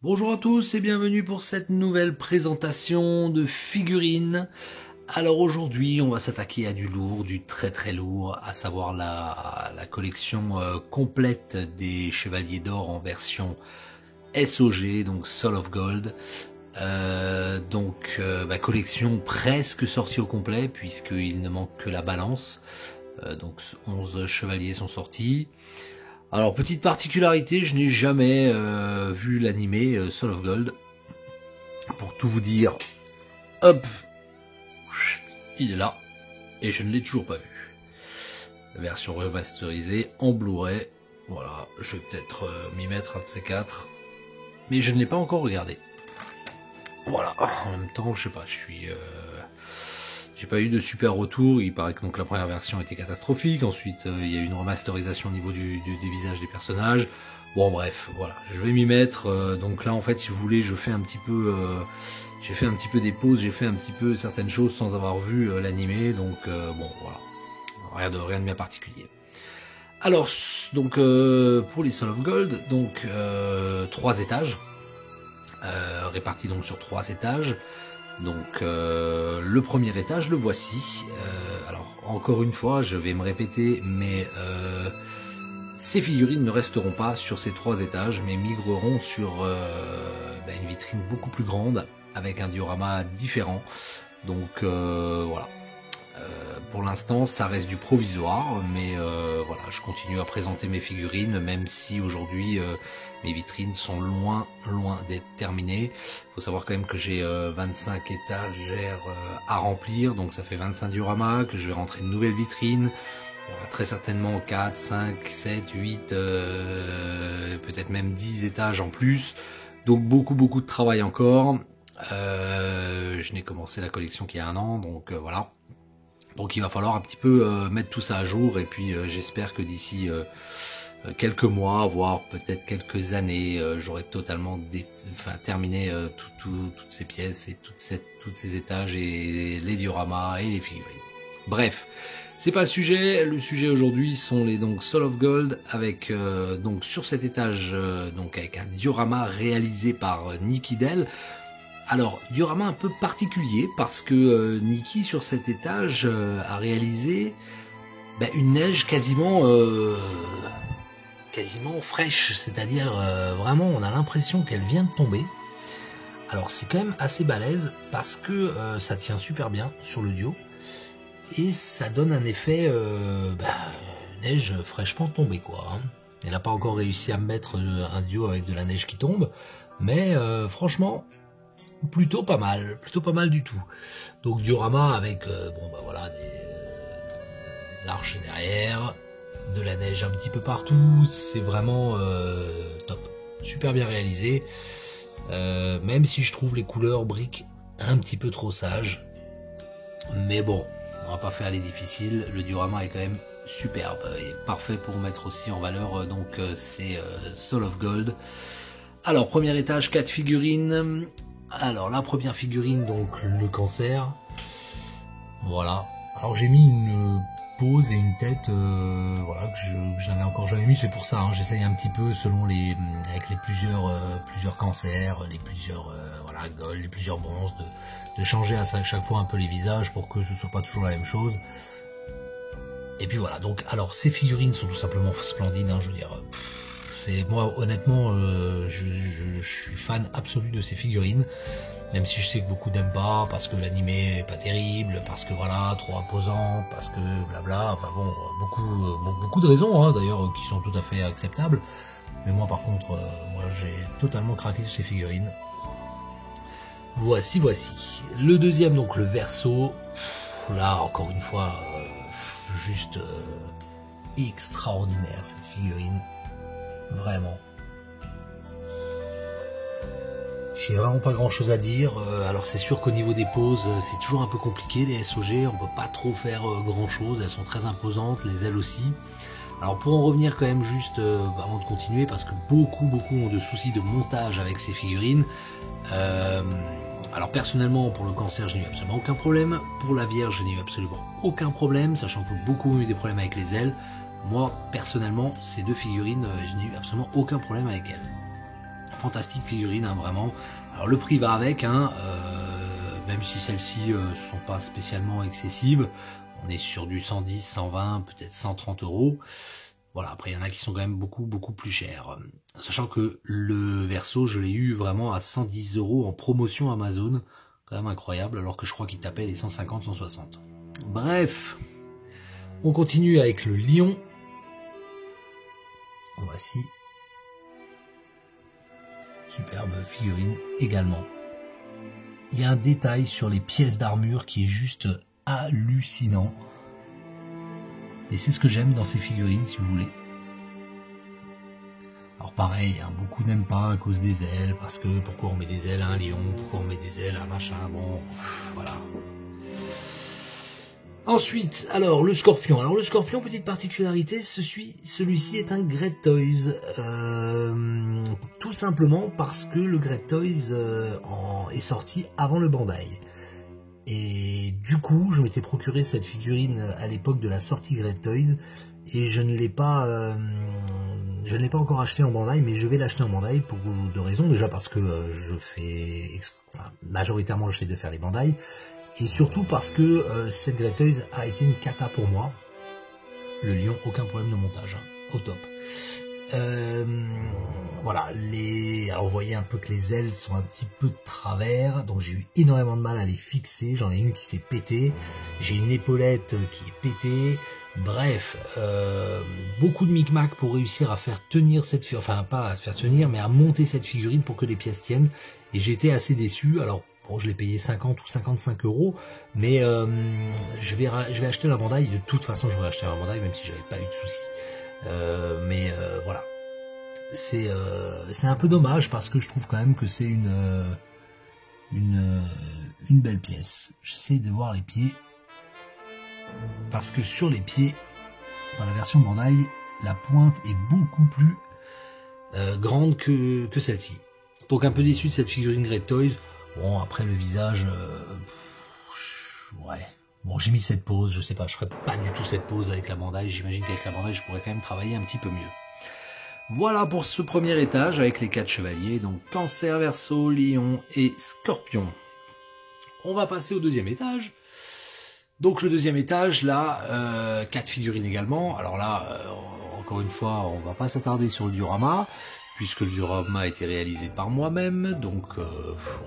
Bonjour à tous et bienvenue pour cette nouvelle présentation de figurines. Alors aujourd'hui on va s'attaquer à du lourd, du très lourd, à savoir la collection complète des Chevaliers d'Or en version SOG, donc Soul of Gold. Collection presque sortie au complet puisqu'il ne manque que la balance. Donc 11 chevaliers sont sortis. Alors petite particularité, je n'ai jamais vu l'animé Soul of Gold. Pour tout vous dire, hop, il est là et je ne l'ai toujours pas vu. La version remasterisée en Blu-ray, voilà, je vais peut-être m'y mettre un de ces quatre, mais je ne l'ai pas encore regardé. Voilà, en même temps, je sais pas, j'ai pas eu de super retour. Il paraît que donc la première version était catastrophique. Ensuite, il y a eu une remasterisation au niveau des visages des personnages. Bon, bref, voilà, je vais m'y mettre. Donc là, en fait, si vous voulez, je fais un petit peu, j'ai fait un petit peu des pauses, j'ai fait un petit peu certaines choses sans avoir vu l'animé. Donc bon, voilà, rien de bien particulier. Alors, donc pour les Soul of Gold, donc 3 étages. Répartis donc sur 3 étages. Donc le premier étage, le voici. Alors encore une fois, je vais me répéter, mais ces figurines ne resteront pas sur ces 3 étages, mais migreront sur une vitrine beaucoup plus grande, avec un diorama différent. Donc voilà. Pour l'instant, ça reste du provisoire, mais voilà, je continue à présenter mes figurines, même si aujourd'hui mes vitrines sont loin d'être terminées. Il faut savoir quand même que j'ai 25 étagères à remplir, donc ça fait 25 dioramas, que je vais rentrer une nouvelle vitrine. Il y aura très certainement 4, 5, 7, 8, peut-être même 10 étages en plus. Donc beaucoup de travail encore. Je n'ai commencé la collection qu'il y a 1 an, donc voilà. Donc il va falloir un petit peu mettre tout ça à jour, et puis j'espère que d'ici quelques mois, voire peut-être quelques années, j'aurai totalement terminé toutes ces pièces et toutes ces étages et les dioramas et les figurines. Bref, c'est pas le sujet. Le sujet aujourd'hui sont les donc Soul of Gold, avec donc sur cet étage donc avec un diorama réalisé par Niki Dell. Alors, diorama un peu particulier parce que Niki sur cet étage a réalisé une neige quasiment fraîche, c'est-à-dire vraiment on a l'impression qu'elle vient de tomber. Alors c'est quand même assez balèze parce que ça tient super bien sur le duo et ça donne un effet neige fraîchement tombée quoi. Hein. Elle n'a pas encore réussi à mettre un duo avec de la neige qui tombe, mais franchement plutôt pas mal du tout. Donc diorama avec des arches derrière, de la neige un petit peu partout, c'est vraiment top, super bien réalisé, même si je trouve les couleurs briques un petit peu trop sages, mais bon, on va pas faire les difficiles, le diorama est quand même superbe et parfait pour mettre aussi en valeur c'est Soul of Gold. Alors premier étage, 4 figurines. Alors la première figurine, donc le cancer, voilà. Alors j'ai mis une pose et une tête, voilà, que je n'avais encore jamais mis. C'est pour ça, hein, j'essaye un petit peu selon avec les plusieurs cancers, les plusieurs gold, les plusieurs bronzes, de changer à chaque fois un peu les visages pour que ce soit pas toujours la même chose. Et puis voilà. Donc alors ces figurines sont tout simplement splendides, hein, je veux dire. Moi honnêtement je suis fan absolu de ces figurines, même si je sais que beaucoup n'aiment pas parce que l'animé est pas terrible, parce que voilà, trop imposant, parce que blabla, enfin bon, beaucoup de raisons hein, d'ailleurs qui sont tout à fait acceptables, mais moi par contre moi j'ai totalement craqué sur ces figurines. Voici le deuxième, donc le verso. Là encore une fois juste extraordinaire cette figurine. Vraiment. J'ai vraiment pas grand chose à dire. Alors c'est sûr qu'au niveau des poses, c'est toujours un peu compliqué, les SOG, on peut pas trop faire grand chose, elles sont très imposantes, les ailes aussi. Alors pour en revenir quand même juste avant de continuer, parce que beaucoup ont de soucis de montage avec ces figurines. Alors personnellement pour le cancer je n'ai eu absolument aucun problème, pour la Vierge je n'ai eu absolument aucun problème, sachant que beaucoup ont eu des problèmes avec les ailes. Moi personnellement ces 2 figurines je n'ai eu absolument aucun problème avec elles. Fantastique figurine, hein, vraiment. Alors le prix va avec, hein, même si celles-ci sont pas spécialement excessives. On est sur du 110, 120, peut-être 130 euros. Voilà, après il y en a qui sont quand même beaucoup plus chers. Sachant que le Verso, je l'ai eu vraiment à 110 euros en promotion Amazon. Quand même incroyable, alors que je crois qu'il tapait les 150, 160. Bref, on continue avec le Lion. Voici. Superbe figurine également. Il y a un détail sur les pièces d'armure qui est juste hallucinant. Et c'est ce que j'aime dans ces figurines, si vous voulez. Alors pareil, hein, beaucoup n'aiment pas à cause des ailes, parce que pourquoi on met des ailes à un lion, pourquoi on met des ailes à un machin, bon, voilà. Ensuite, alors le Scorpion. Alors le Scorpion, petite particularité, celui-ci est un Great Toys. Tout simplement parce que le Great Toys est sorti avant le Bandai. Et du coup, je m'étais procuré cette figurine à l'époque de la sortie Great Toys et je ne l'ai pas encore acheté en Bandai, mais je vais l'acheter en Bandai pour deux raisons. Déjà parce que je fais majoritairement j'essaie de faire les Bandai, et surtout parce que cette Great Toys a été une cata pour moi. Le Lion, aucun problème de montage, hein, au top. Voilà, alors vous voyez un peu que les ailes sont un petit peu de travers, donc j'ai eu énormément de mal à les fixer. J'en ai une qui s'est pétée, j'ai une épaulette qui est pétée. Bref, beaucoup de micmac pour réussir à faire tenir cette figurine, enfin pas à se faire tenir, mais à monter cette figurine pour que les pièces tiennent. Et j'ai été assez déçu. Alors bon, je l'ai payé 50 ou 55 euros, mais je vais acheter la Bandai. De toute façon, je vais acheter la Bandai, même si j'avais pas eu de soucis. Voilà. C'est un peu dommage parce que je trouve quand même que c'est une belle pièce. J'essaie de voir les pieds parce que sur les pieds, dans la version Bandai, la pointe est beaucoup plus grande que celle-ci. Donc un peu déçu de cette figurine Great Toys. Bon, après le visage, ouais. Bon, j'ai mis cette pose, je sais pas, je ferai pas du tout cette pose avec la Bandai. J'imagine qu'avec la Bandai, je pourrais quand même travailler un petit peu mieux. Voilà pour ce premier étage avec les 4 chevaliers, donc Cancer, Verseau, Lion et Scorpion. On va passer au deuxième étage. Donc le deuxième étage, là, 4 figurines également. Alors là, encore une fois, on va pas s'attarder sur le diorama, puisque le diorama a été réalisé par moi-même, donc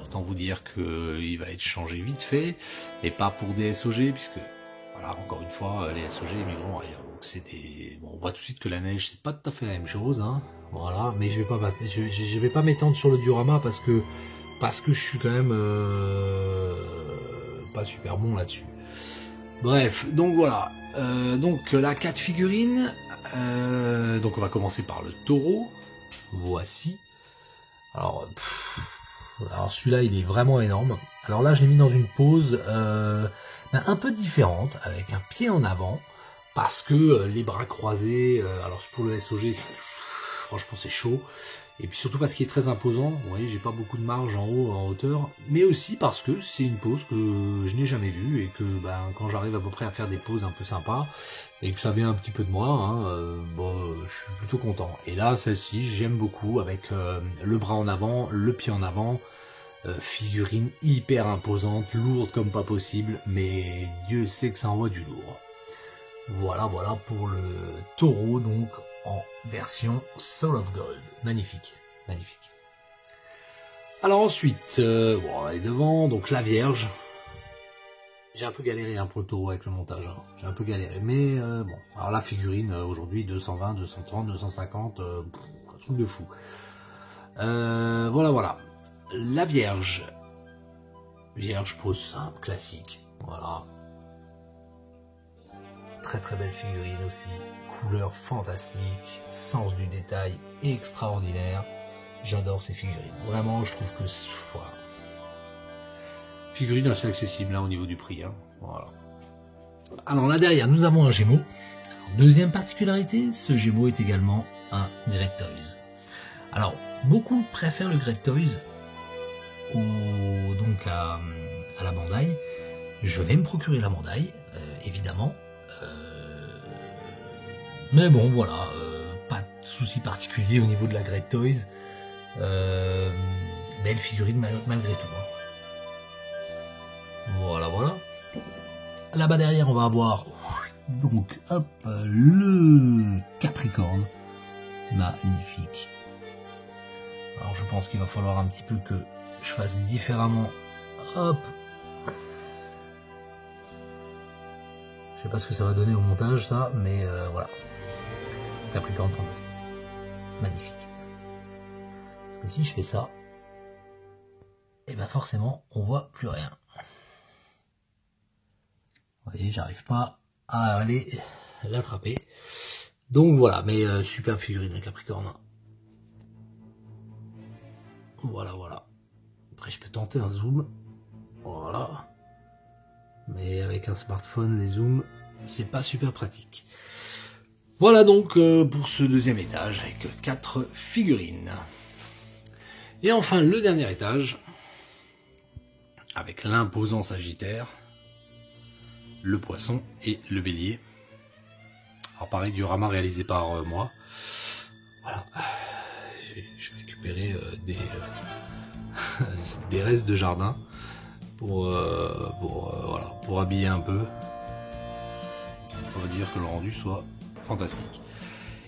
autant vous dire qu'il va être changé vite fait, et pas pour des SOG, puisque, voilà, encore une fois, les SOG migreront ailleurs. Donc c'était, bon, on voit tout de suite que la neige, c'est pas tout à fait la même chose, hein, voilà, mais je vais pas m'étendre sur le diorama parce que je suis quand même pas super bon là-dessus. Bref, donc voilà, donc la 4 figurines, donc on va commencer par le taureau. Voici. Alors celui-là, il est vraiment énorme. Alors là, je l'ai mis dans une pose un peu différente, avec un pied en avant, parce que les bras croisés, alors pour le SOG, franchement c'est chaud. Et puis surtout parce qu'il est très imposant. Vous voyez, j'ai pas beaucoup de marge en haut, en hauteur, mais aussi parce que c'est une pose que je n'ai jamais vue et que quand j'arrive à peu près à faire des poses un peu sympas et que ça vient un petit peu de moi, hein, je suis plutôt content. Et là, celle-ci, j'aime beaucoup avec le bras en avant, le pied en avant, figurine hyper imposante, lourde comme pas possible, mais Dieu sait que ça envoie du lourd. Voilà pour le taureau, donc en version Soul of Gold. Magnifique, magnifique. Alors ensuite, on va aller devant, donc la Vierge. J'ai un peu galéré pour le taureau avec le montage, hein. J'ai un peu galéré, mais bon. Alors la figurine, aujourd'hui, 220, 230, 250, un truc de fou. Voilà. La Vierge. Vierge, pose simple, classique, voilà. Très très belle figurine aussi, couleur fantastique, sens du détail extraordinaire. J'adore ces figurines. Vraiment, je trouve que voilà. Figurine assez accessible là au niveau du prix, hein. Voilà. Alors là derrière, nous avons un Gémeaux. Alors, deuxième particularité, ce Gémeaux est également un Great Toys. Alors, beaucoup préfèrent le Great Toys donc à la Bandai. Je vais me procurer la Bandai, évidemment. Mais bon, voilà, pas de souci particulier au niveau de la Great Toys. Belle figurine malgré tout. Voilà, voilà. Là-bas derrière, on va avoir donc hop le Capricorne. Magnifique. Alors je pense qu'il va falloir un petit peu que je fasse différemment. Hop. Je sais pas ce que ça va donner au montage ça, mais voilà. Capricorne fantastique. Magnifique. Parce que si je fais ça, et ben forcément on voit plus rien. Vous voyez, j'arrive pas à aller l'attraper. Donc voilà, mais super figurine de Capricorne. Voilà, voilà. Après je peux tenter un zoom. Voilà. Mais avec un smartphone, les zooms, c'est pas super pratique. Voilà donc pour ce deuxième étage avec 4 figurines. Et enfin le dernier étage avec l'imposant Sagittaire, le Poisson et le Bélier. Alors pareil, diorama réalisé par moi. Voilà. J'ai récupéré des restes de jardin pour habiller un peu. On va dire que le rendu soit fantastique.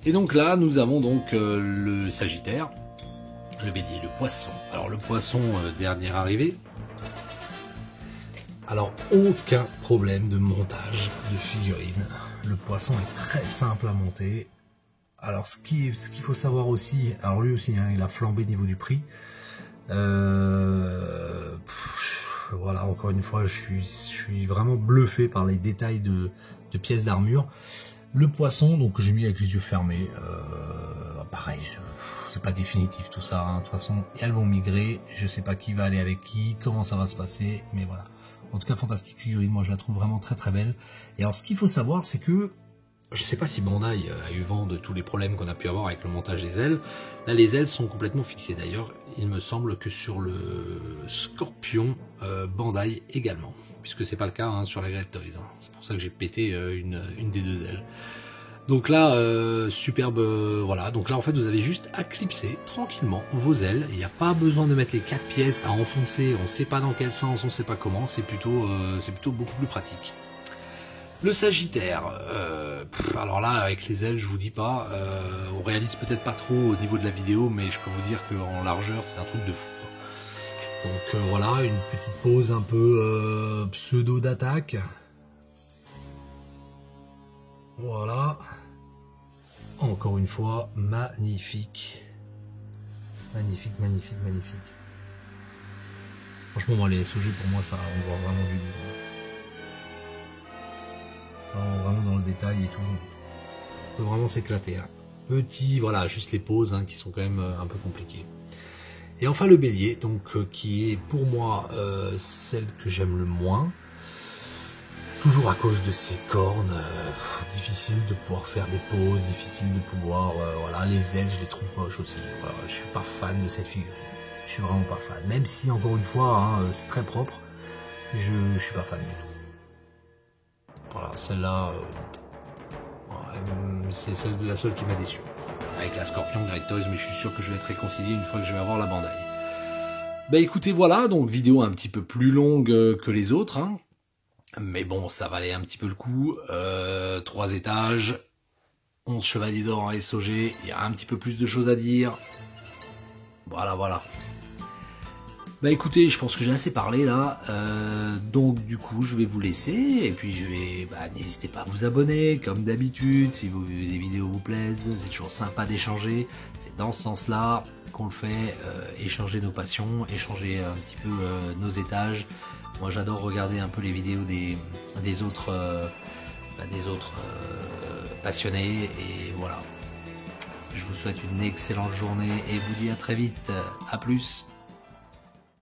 Et donc là, nous avons donc le Sagittaire, le Bélier, le Poisson. Alors le Poisson, dernier arrivé. Alors aucun problème de montage de figurines. Le Poisson est très simple à monter. Alors ce qu'il faut savoir aussi, alors lui aussi hein, il a flambé niveau du prix. Voilà, encore une fois je suis vraiment bluffé par les détails de pièces d'armure. Le Poisson, donc j'ai mis avec les yeux fermés. Pareil, c'est pas définitif tout ça. Hein. De toute façon, elles vont migrer. Je sais pas qui va aller avec qui, comment ça va se passer, mais voilà. En tout cas, fantastique figurine. Moi, je la trouve vraiment très très belle. Et alors, ce qu'il faut savoir, c'est que je sais pas si Bandai a eu vent de tous les problèmes qu'on a pu avoir avec le montage des ailes. Là, les ailes sont complètement fixées. D'ailleurs, il me semble que sur le Scorpion, Bandai également, puisque c'est pas le cas hein, sur la Great Toys. Hein. C'est pour ça que j'ai pété une des deux ailes. Donc là, superbe, voilà. Donc là, en fait, vous avez juste à clipser tranquillement vos ailes. Il n'y a pas besoin de mettre les 4 pièces à enfoncer. On ne sait pas dans quel sens, on ne sait pas comment. C'est plutôt beaucoup plus pratique. Le Sagittaire, alors là, avec les ailes, je vous dis pas, on réalise peut-être pas trop au niveau de la vidéo, mais je peux vous dire qu'en largeur, c'est un truc de fou. Donc voilà, une petite pause un peu pseudo d'attaque. Voilà. Encore une fois, magnifique. Magnifique, magnifique, magnifique. Franchement, les SOG pour moi, ça, on voit vraiment du vraiment dans le détail et tout. On peut vraiment s'éclater. Hein. Petit, voilà, juste les poses hein, qui sont quand même un peu compliquées. Et enfin le Bélier, donc qui est pour moi celle que j'aime le moins. Toujours à cause de ces cornes, difficile de pouvoir faire des poses, difficile de pouvoir, voilà, les ailes je les trouve moches aussi. Voilà, je suis pas fan de cette figurine. Je suis vraiment pas fan. Même si encore une fois, hein, c'est très propre, je suis pas fan du tout. Voilà, celle-là, c'est la seule qui m'a déçu. Avec la Scorpion Great Toys, mais je suis sûr que je vais être réconcilié une fois que je vais avoir la Bandai. Bah écoutez, voilà, donc vidéo un petit peu plus longue que les autres, hein. Mais bon, ça valait un petit peu le coup. 3 étages, 11 chevaliers d'or en SOG, il y a un petit peu plus de choses à dire. Voilà, voilà. Bah écoutez, je pense que j'ai assez parlé là, donc du coup je vais vous laisser et puis je vais, n'hésitez pas à vous abonner comme d'habitude si les vidéos vous plaisent, c'est toujours sympa d'échanger, c'est dans ce sens là qu'on le fait, échanger nos passions, échanger un petit peu nos étages. Moi j'adore regarder un peu les vidéos des autres passionnés et voilà. Je vous souhaite une excellente journée et vous dis à très vite, à plus.